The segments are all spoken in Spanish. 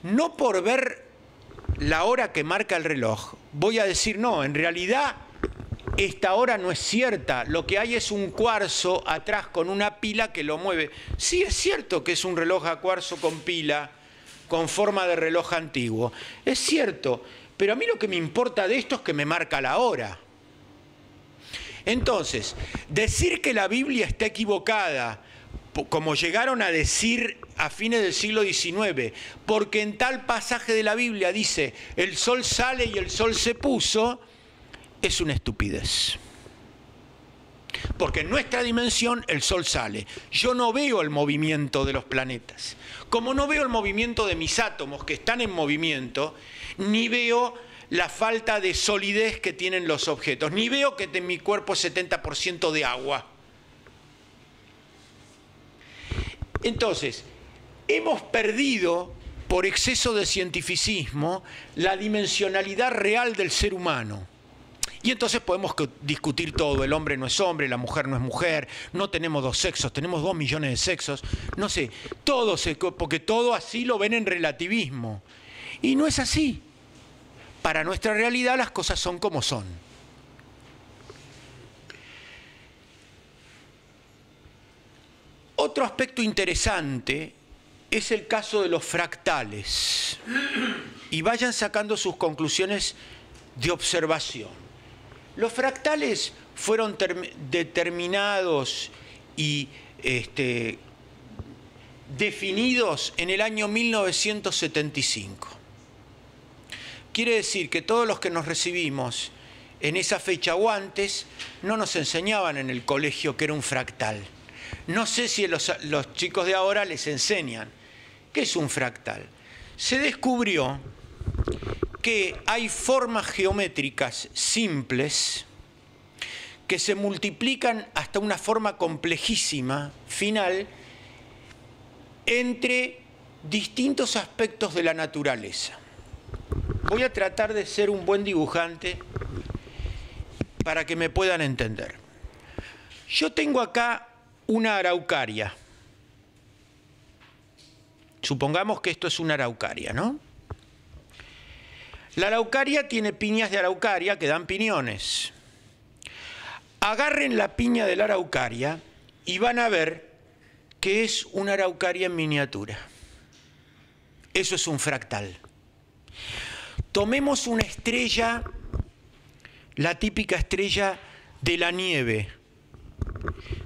no por ver la hora que marca el reloj, voy a decir, no, en realidad esta hora no es cierta, lo que hay es un cuarzo atrás con una pila que lo mueve. Sí, es cierto que es un reloj a cuarzo con pila, con forma de reloj antiguo, es cierto, pero a mí lo que me importa de esto es que me marca la hora. Entonces, decir que la Biblia está equivocada, como llegaron a decir a fines del siglo XIX, porque en tal pasaje de la Biblia dice el sol sale y el sol se puso, es una estupidez. Porque en nuestra dimensión el sol sale. Yo no veo el movimiento de los planetas. Como no veo el movimiento de mis átomos que están en movimiento, ni veo la falta de solidez que tienen los objetos, ni veo que en mi cuerpo es 70% de agua. Entonces, hemos perdido, por exceso de cientificismo, la dimensionalidad real del ser humano. Y entonces podemos discutir todo, el hombre no es hombre, la mujer no es mujer, no tenemos dos sexos, tenemos 2 millones de sexos, no sé, todo porque todo así lo ven en relativismo. Y no es así. Para nuestra realidad las cosas son como son. Otro aspecto interesante es el caso de los fractales. Y vayan sacando sus conclusiones de observación. Los fractales fueron determinados y definidos en el año 1975. Quiere decir que todos los que nos recibimos en esa fecha o antes no nos enseñaban en el colegio que era un fractal. No sé si los chicos de ahora les enseñan qué es un fractal. Se descubrió que hay formas geométricas simples que se multiplican hasta una forma complejísima, final, entre distintos aspectos de la naturaleza. Voy a tratar de ser un buen dibujante para que me puedan entender. Yo tengo acá una araucaria. Supongamos que esto es una araucaria, ¿no? La araucaria tiene piñas de araucaria que dan piñones. Agarren la piña de la araucaria y van a ver que es una araucaria en miniatura. Eso es un fractal. Tomemos una estrella, la típica estrella de la nieve.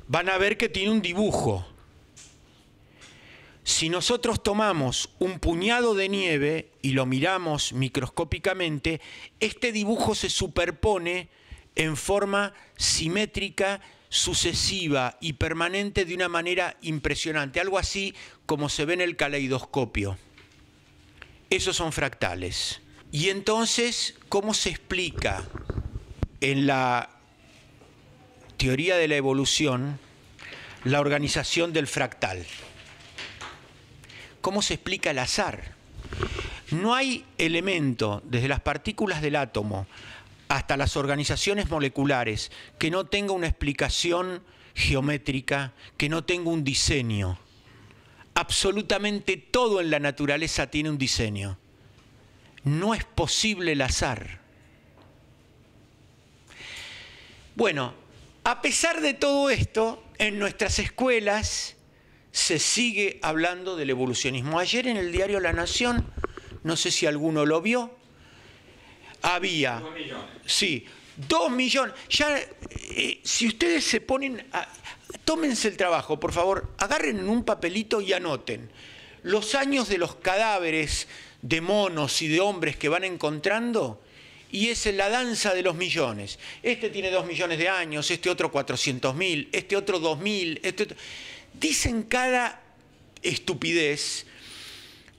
Van a ver que tiene un dibujo. Si nosotros tomamos un puñado de nieve y lo miramos microscópicamente, este dibujo se superpone en forma simétrica, sucesiva y permanente de una manera impresionante, algo así como se ve en el caleidoscopio. Esos son fractales. Y entonces, ¿cómo se explica en la teoría de la evolución la organización del fractal? ¿Cómo se explica el azar? No hay elemento, desde las partículas del átomo hasta las organizaciones moleculares, que no tenga una explicación geométrica, que no tenga un diseño. Absolutamente todo en la naturaleza tiene un diseño. No es posible el azar. Bueno, a pesar de todo esto, en nuestras escuelas se sigue hablando del evolucionismo. Ayer en el diario La Nación, no sé si alguno lo vio, había... 2 millones. Sí, 2 millones. Ya, si ustedes se ponen... tómense el trabajo, por favor, agarren en un papelito y anoten los años de los cadáveres de monos y de hombres que van encontrando, y es la danza de los millones. Este tiene 2 millones de años, este otro 400.000, este otro 2.000, este otro... Dicen cada estupidez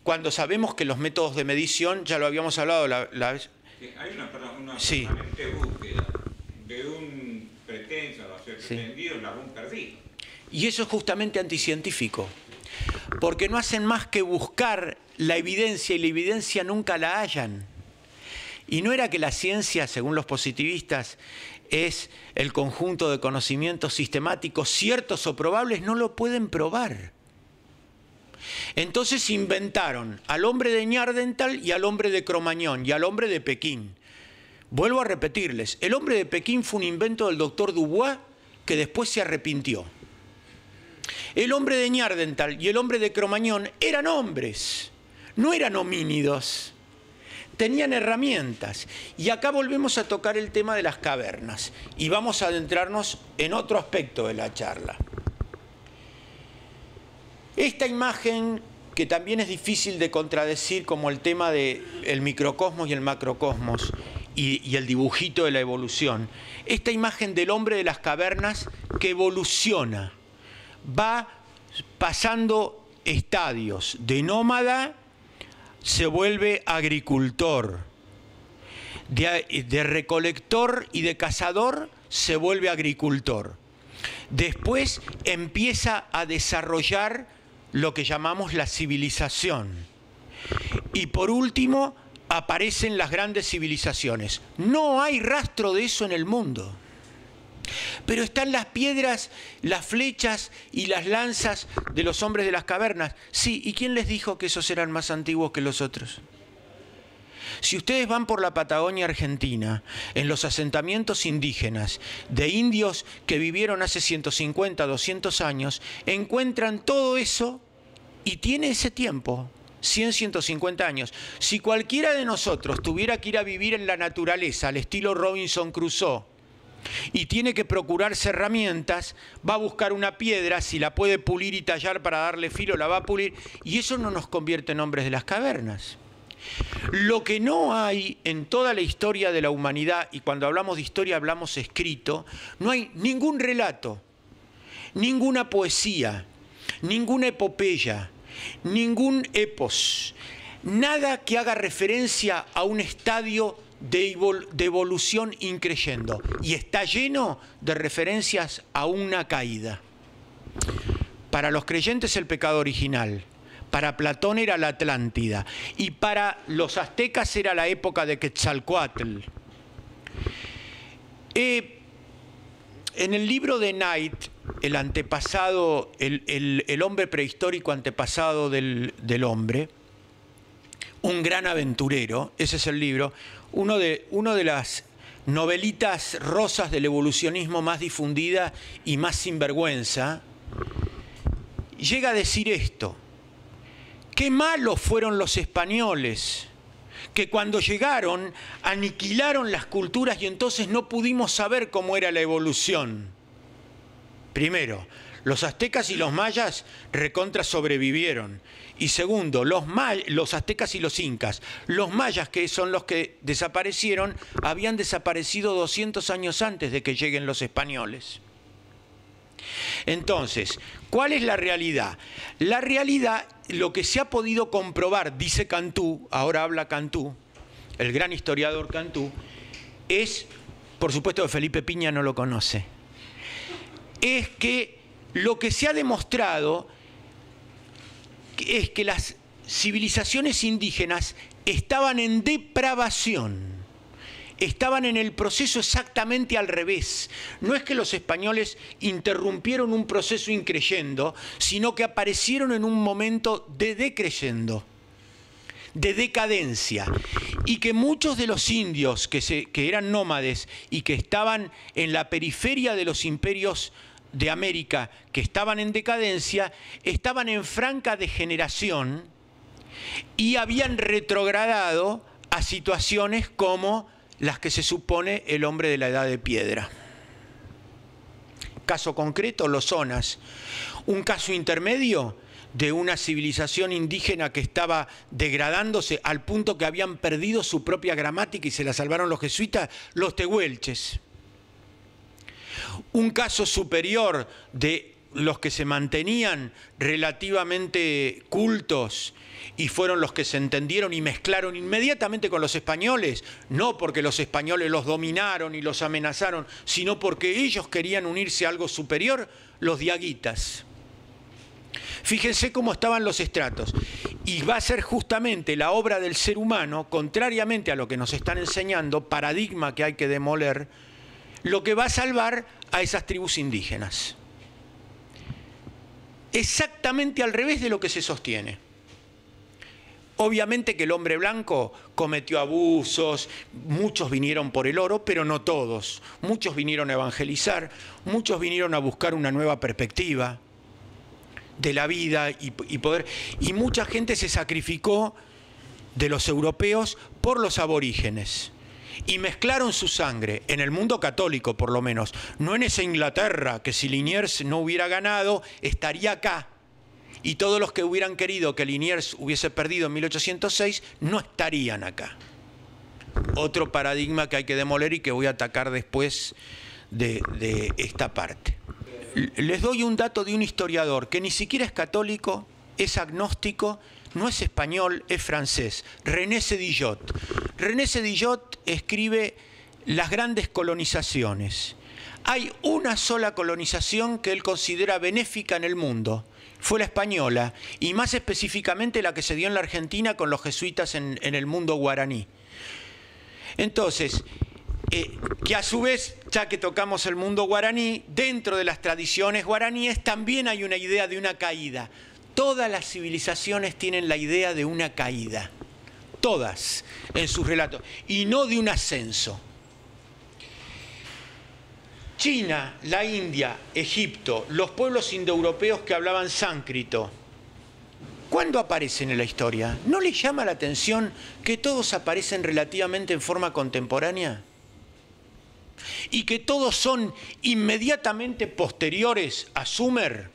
cuando sabemos que los métodos de medición, ya lo habíamos hablado la vez... Hay una sí. permanente búsqueda de un pretenso a ser pretendido, la un perdido. Y eso es justamente anticientífico, porque no hacen más que buscar la evidencia y la evidencia nunca la hallan. Y no era que la ciencia, según los positivistas, es el conjunto de conocimientos sistemáticos ciertos o probables, no lo pueden probar. Entonces inventaron al hombre de Neandertal y al hombre de Cro-Magnon y al hombre de Pekín. Vuelvo a repetirles, el hombre de Pekín fue un invento del doctor Dubois que después se arrepintió. El hombre de Neandertal y el hombre de Cro-Magnon eran hombres, no eran homínidos. Tenían herramientas. Y acá volvemos a tocar el tema de las cavernas. Y vamos a adentrarnos en otro aspecto de la charla. Esta imagen, que también es difícil de contradecir, como el tema del microcosmos y el macrocosmos, y el dibujito de la evolución. Esta imagen del hombre de las cavernas que evoluciona, va pasando estadios de nómada, se vuelve agricultor, de recolector y de cazador se vuelve agricultor. Después empieza a desarrollar lo que llamamos la civilización. Y por último, aparecen las grandes civilizaciones. No hay rastro de eso en el mundo. Pero están las piedras, las flechas y las lanzas de los hombres de las cavernas. Sí, ¿y quién les dijo que esos eran más antiguos que los otros? Si ustedes van por la Patagonia Argentina, en los asentamientos indígenas de indios que vivieron hace 150, 200 años, encuentran todo eso y tiene ese tiempo, 100, 150 años. Si cualquiera de nosotros tuviera que ir a vivir en la naturaleza, al estilo Robinson Crusoe, y tiene que procurarse herramientas, va a buscar una piedra, si la puede pulir y tallar para darle filo, la va a pulir, y eso no nos convierte en hombres de las cavernas. Lo que no hay en toda la historia de la humanidad, y cuando hablamos de historia hablamos escrito, no hay ningún relato, ninguna poesía, ninguna epopeya, ningún epos, nada que haga referencia a un estadio de evolución increyendo, y está lleno de referencias a una caída. Para los creyentes el pecado original, para Platón era la Atlántida, y para los aztecas era la época de Quetzalcóatl. En el libro de Knight, el antepasado, el hombre prehistórico antepasado del hombre, un gran aventurero, ese es el libro, uno de las novelitas rosas del evolucionismo más difundida y más sinvergüenza, llega a decir esto: qué malos fueron los españoles, que cuando llegaron aniquilaron las culturas y entonces no pudimos saber cómo era la evolución. Primero, los aztecas y los mayas recontra sobrevivieron. Y segundo, los aztecas y los incas. Los mayas, que son los que desaparecieron, habían desaparecido 200 años antes de que lleguen los españoles. Entonces, ¿cuál es la realidad? La realidad, lo que se ha podido comprobar, dice Cantú, ahora habla Cantú, el gran historiador Cantú, es, por supuesto que Felipe Piña no lo conoce, es que lo que se ha demostrado es que las civilizaciones indígenas estaban en depravación, estaban en el proceso exactamente al revés. No es que los españoles interrumpieron un proceso increyendo, sino que aparecieron en un momento de decreyendo, de decadencia, y que muchos de los indios que eran nómades y que estaban en la periferia de los imperios de América, que estaban en decadencia, estaban en franca degeneración y habían retrogradado a situaciones como las que se supone el hombre de la edad de piedra. Caso concreto, los Zonas. Un caso intermedio de una civilización indígena que estaba degradándose al punto que habían perdido su propia gramática y se la salvaron los jesuitas, los tehuelches. Un caso superior de los que se mantenían relativamente cultos y fueron los que se entendieron y mezclaron inmediatamente con los españoles, no porque los españoles los dominaron y los amenazaron, sino porque ellos querían unirse a algo superior, los diaguitas. Fíjense cómo estaban los estratos. Y va a ser justamente la obra del ser humano, contrariamente a lo que nos están enseñando, paradigma que hay que demoler, lo que va a salvar a esas tribus indígenas. exactamente al revés de lo que se sostiene. Obviamente que el hombre blanco cometió abusos, muchos vinieron por el oro, pero no todos. Muchos vinieron a evangelizar, muchos vinieron a buscar una nueva perspectiva de la vida y poder. Y mucha gente se sacrificó de los europeos por los aborígenes. Y mezclaron su sangre, en el mundo católico por lo menos, no en esa Inglaterra que si Liniers no hubiera ganado, estaría acá. Y todos los que hubieran querido que Liniers hubiese perdido en 1806 no estarían acá. Otro paradigma que hay que demoler y que voy a atacar después de esta parte. Les doy un dato de un historiador que ni siquiera es católico, es agnóstico, no es español, es francés, René Sédillot. René Sédillot escribe Las grandes colonizaciones. Hay una sola colonización que él considera benéfica en el mundo. Fue la española, y más específicamente la que se dio en la Argentina con los jesuitas en el mundo guaraní. Entonces, que a su vez, ya que tocamos el mundo guaraní, dentro de las tradiciones guaraníes también hay una idea de una caída. Todas las civilizaciones tienen la idea de una caída, todas en sus relatos, y no de un ascenso. China, la India, Egipto, los pueblos indoeuropeos que hablaban sánscrito, ¿cuándo aparecen en la historia? ¿No les llama la atención que todos aparecen relativamente en forma contemporánea? Y que todos son inmediatamente posteriores a Sumer.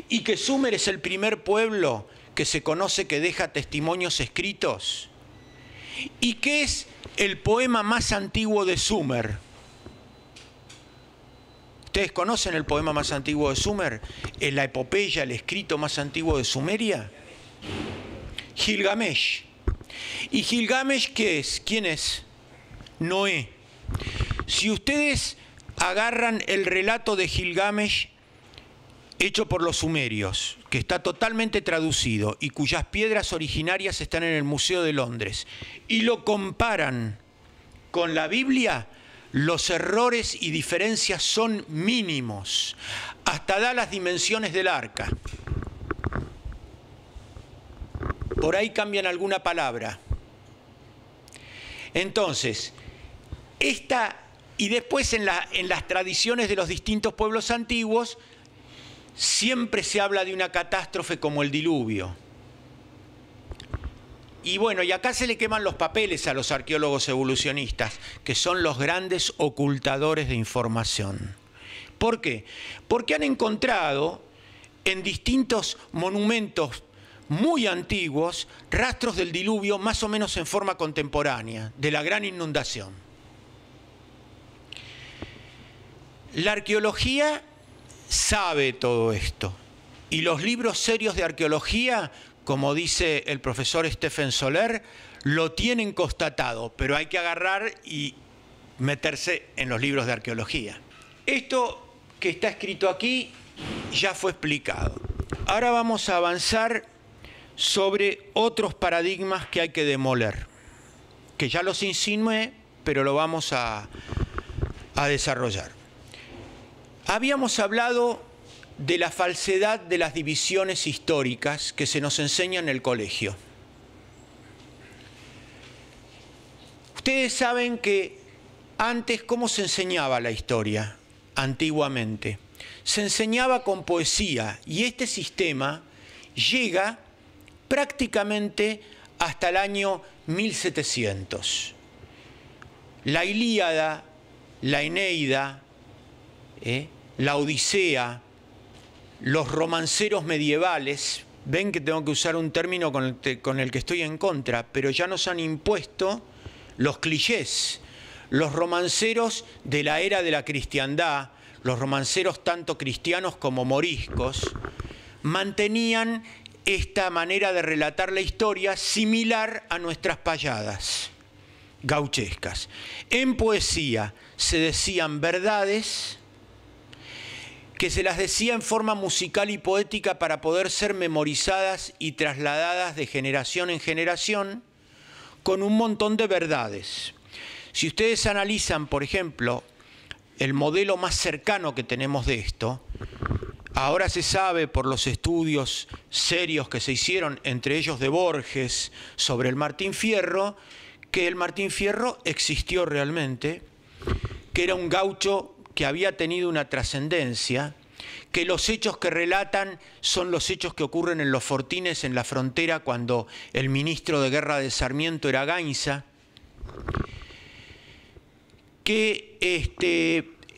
Y que Sumer es el primer pueblo que se conoce que deja testimonios escritos. Y que es el poema más antiguo de Sumer. ¿Ustedes conocen el poema más antiguo de Sumer? ¿Es la epopeya, el escrito más antiguo de Sumeria? Gilgamesh. ¿Y Gilgamesh qué es? ¿Quién es? Noé. Si ustedes agarran el relato de Gilgamesh hecho por los sumerios, que está totalmente traducido y cuyas piedras originarias están en el Museo de Londres, y lo comparan con la Biblia, los errores y diferencias son mínimos. Hasta da las dimensiones del arca. Por ahí cambian alguna palabra. Entonces, y después en las tradiciones de los distintos pueblos antiguos, siempre se habla de una catástrofe como el diluvio. Y bueno, y acá se le queman los papeles a los arqueólogos evolucionistas, que son los grandes ocultadores de información. ¿Por qué? Porque han encontrado en distintos monumentos muy antiguos rastros del diluvio más o menos en forma contemporánea, de la gran inundación. La arqueología sabe todo esto, y los libros serios de arqueología, como dice el profesor Stephen Soler, lo tienen constatado, pero hay que agarrar y meterse en los libros de arqueología. Esto que está escrito aquí ya fue explicado. Ahora vamos a avanzar sobre otros paradigmas que hay que demoler, que ya los insinué, pero lo vamos a desarrollar. Habíamos hablado de la falsedad de las divisiones históricas que se nos enseña en el colegio. Ustedes saben que antes, ¿cómo se enseñaba la historia? Antiguamente. Se enseñaba con poesía, y este sistema llega prácticamente hasta el año 1700. La Ilíada, la Eneida, la Odisea, los romanceros medievales, ven que tengo que usar un término con el que estoy en contra, pero ya nos han impuesto los clichés. Los romanceros de la era de la cristiandad, los romanceros tanto cristianos como moriscos, mantenían esta manera de relatar la historia similar a nuestras payadas gauchescas. En poesía se decían verdades que se las decía en forma musical y poética para poder ser memorizadas y trasladadas de generación en generación con un montón de verdades. Si ustedes analizan, por ejemplo, el modelo más cercano que tenemos de esto, Ahora se sabe por los estudios serios que se hicieron, entre ellos de Borges, sobre el Martín Fierro, que el Martín Fierro existió realmente, que era un gaucho que había tenido una trascendencia, que los hechos que relatan son los hechos que ocurren en los fortines, en la frontera, cuando el ministro de guerra de Sarmiento era Gainza, que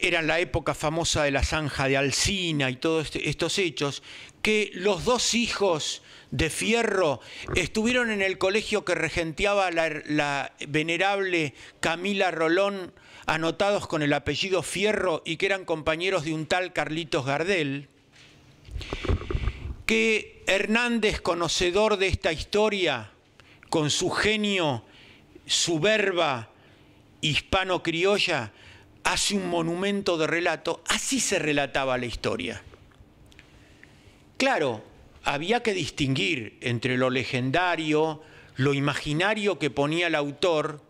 era la época famosa de la zanja de Alsina y todos estos hechos, que los dos hijos de Fierro estuvieron en el colegio que regenteaba la venerable Camila Rolón, anotados con el apellido Fierro y que eran compañeros de un tal Carlitos Gardel, que Hernández, conocedor de esta historia, con su genio, su verba hispano-criolla, hace un monumento de relato. Así se relataba la historia. Claro, había que distinguir entre lo legendario, lo imaginario que ponía el autor,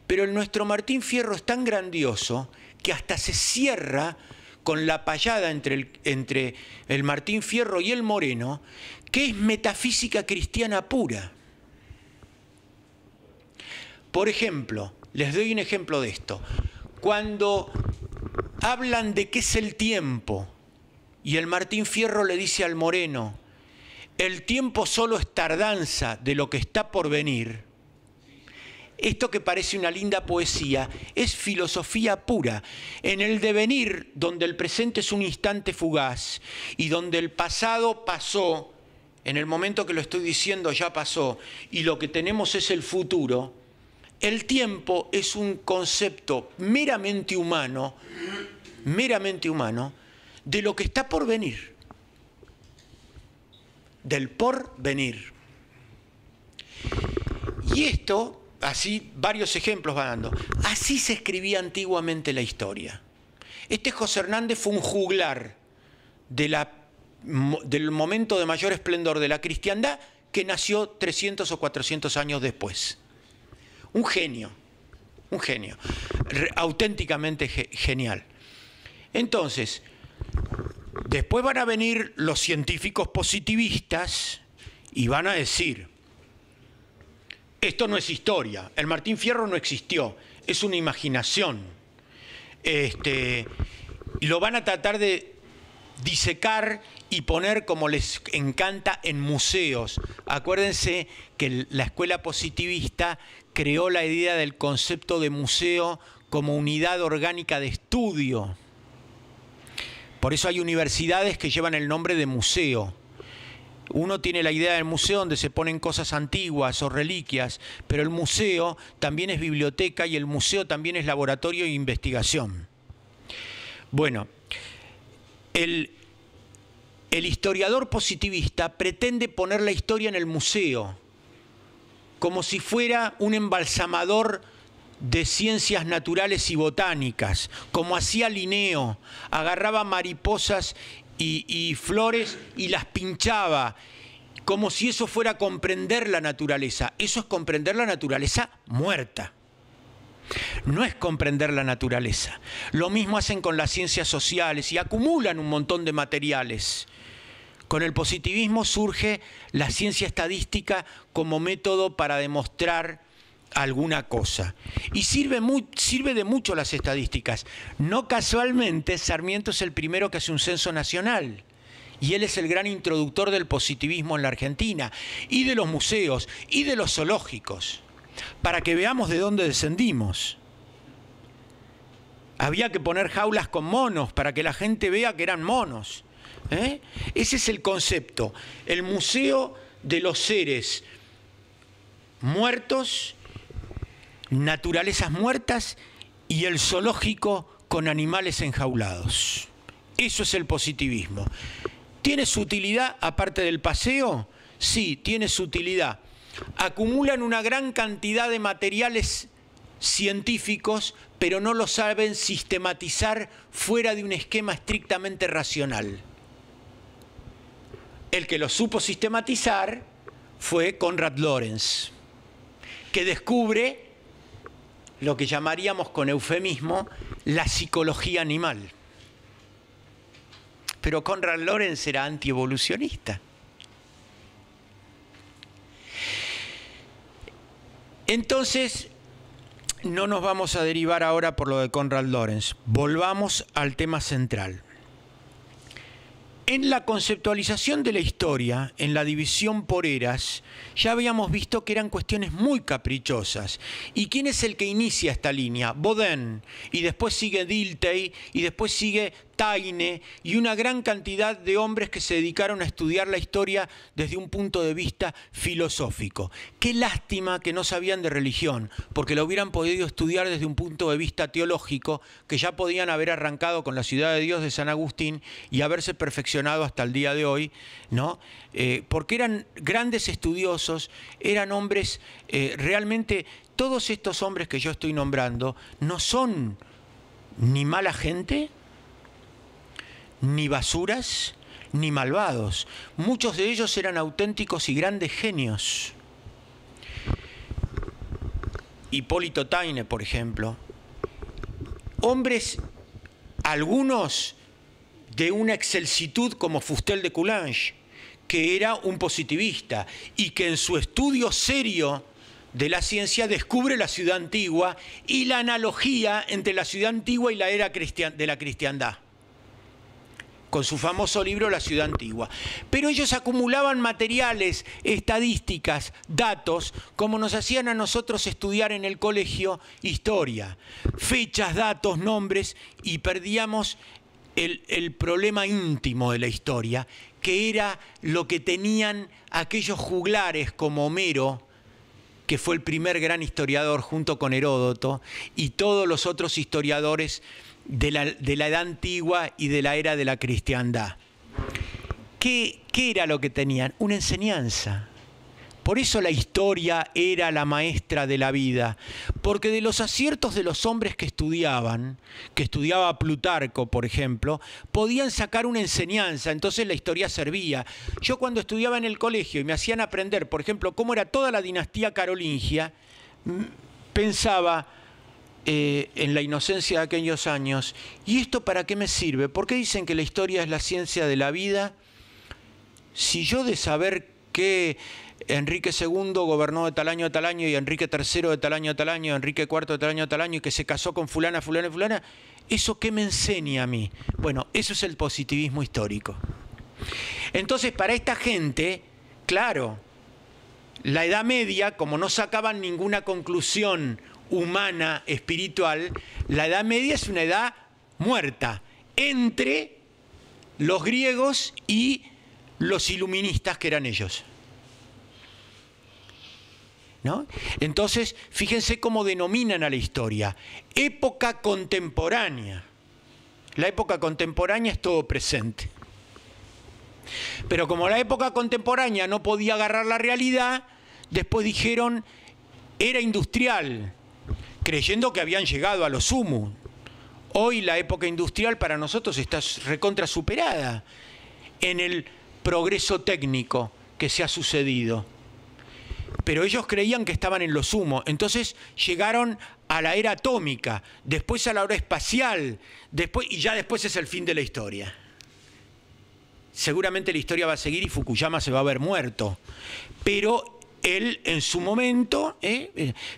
pero el nuestro Martín Fierro es tan grandioso que hasta se cierra con la payada entre el Martín Fierro y el Moreno, que es metafísica cristiana pura. Por ejemplo, les doy un ejemplo de esto. Cuando hablan de qué es el tiempo, y el Martín Fierro le dice al Moreno, el tiempo solo es tardanza de lo que está por venir. Esto que parece una linda poesía es filosofía pura. En el devenir, donde el presente es un instante fugaz y donde el pasado pasó, en el momento que lo estoy diciendo ya pasó, y lo que tenemos es el futuro, el tiempo es un concepto meramente humano de lo que está por venir, del porvenir. Y esto, así varios ejemplos va dando. Así se escribía antiguamente la historia. José Hernández fue un juglar del momento de mayor esplendor de la cristiandad que nació 300 o 400 años después. Un genio, auténticamente genial. Entonces, después van a venir los científicos positivistas y van a decir, esto no es historia, el Martín Fierro no existió, es una imaginación. Lo van a tratar de disecar y poner, como les encanta, en museos. Acuérdense que la escuela positivista creó la idea del concepto de museo como unidad orgánica de estudio. Por eso hay universidades que llevan el nombre de museo. Uno tiene la idea del museo donde se ponen cosas antiguas o reliquias, pero el museo también es biblioteca y el museo también es laboratorio de investigación. Bueno, el historiador positivista pretende poner la historia en el museo, como si fuera un embalsamador de ciencias naturales y botánicas, como hacía Linneo, agarraba mariposas y flores y las pinchaba, como si eso fuera a comprender la naturaleza. Eso es comprender la naturaleza muerta. No es comprender la naturaleza. Lo mismo hacen con las ciencias sociales y acumulan un montón de materiales. Con el positivismo surge la ciencia estadística como método para demostrar alguna cosa. Y sirve de mucho las estadísticas. No casualmente, Sarmiento es el primero que hace un censo nacional. Y él es el gran introductor del positivismo en la Argentina, y de los museos, y de los zoológicos, para que veamos de dónde descendimos. Había que poner jaulas con monos para que la gente vea que eran monos. Ese es el concepto. El museo de los seres muertos, naturalezas muertas, y el zoológico con animales enjaulados. Eso es el positivismo. ¿Tiene su utilidad aparte del paseo? Sí, tiene su utilidad. Acumulan una gran cantidad de materiales científicos, pero no lo saben sistematizar fuera de un esquema estrictamente racional. El que lo supo sistematizar fue Konrad Lorenz, que descubre lo que llamaríamos con eufemismo la psicología animal. pero Konrad Lorenz era antievolucionista. Entonces, no nos vamos a derivar ahora por lo de Konrad Lorenz. Volvamos al tema central. En la conceptualización de la historia, en la división por eras, ya habíamos visto que eran cuestiones muy caprichosas. ¿Y quién es el que inicia esta línea? Bodin, y después sigue Dilthey, y después sigue Taine, y una gran cantidad de hombres que se dedicaron a estudiar la historia desde un punto de vista filosófico. Qué lástima que no sabían de religión, porque lo hubieran podido estudiar desde un punto de vista teológico, que ya podían haber arrancado con la Ciudad de Dios de San Agustín y haberse perfeccionado hasta el día de hoy, ¿no? Porque eran grandes estudiosos, eran hombres, realmente todos estos hombres que yo estoy nombrando no son ni mala gente, ni basuras, ni malvados. Muchos de ellos eran auténticos y grandes genios. Hipólito Taine, por ejemplo. Hombres, algunos de una excelsitud como Fustel de Coulanges, que era un positivista y que en su estudio serio de la ciencia descubre la ciudad antigua y la analogía entre la ciudad antigua y la era de la cristiandad, con su famoso libro La ciudad antigua. Pero ellos acumulaban materiales, estadísticas, datos, como nos hacían a nosotros estudiar en el colegio historia. Fechas, datos, nombres, y perdíamos el problema íntimo de la historia, que era lo que tenían aquellos juglares como Homero, que fue el primer gran historiador junto con Heródoto, y todos los otros historiadores de la Edad Antigua y de la era de la cristiandad. ¿Qué era lo que tenían? Una enseñanza. Por eso la historia era la maestra de la vida, porque de los aciertos de los hombres que estudiaba Plutarco, por ejemplo, podían sacar una enseñanza, entonces la historia servía. Yo cuando estudiaba en el colegio y me hacían aprender, por ejemplo, cómo era toda la dinastía carolingia, pensaba en la inocencia de aquellos años, ¿y esto para qué me sirve? ¿Por qué dicen que la historia es la ciencia de la vida? Si yo de saber que Enrique II gobernó de tal año a tal año, y Enrique III de tal año a tal año, Enrique IV de tal año a tal año, y que se casó con fulana, fulana y fulana, ¿eso qué me enseña a mí? Bueno, eso es el positivismo histórico. Entonces, para esta gente, claro, la Edad Media, como no sacaban ninguna conclusión humana, espiritual, la Edad Media es una edad muerta entre los griegos y los iluministas que eran ellos, ¿no? Entonces, fíjense cómo denominan a la historia. Época contemporánea. La época contemporánea es todo presente. Pero como la época contemporánea no podía agarrar la realidad, después dijeron, era industrial, creyendo que habían llegado a lo sumo. Hoy la época industrial para nosotros está recontra superada en el progreso técnico que se ha sucedido. Pero ellos creían que estaban en lo sumo. Entonces llegaron a la era atómica, después a la era espacial, y ya después es el fin de la historia. Seguramente la historia va a seguir y Fukuyama se va a haber muerto. Pero él en su momento,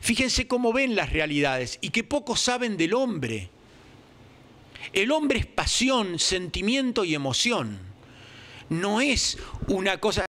fíjense cómo ven las realidades y que poco saben del hombre. El hombre es pasión, sentimiento y emoción. No es una cosa...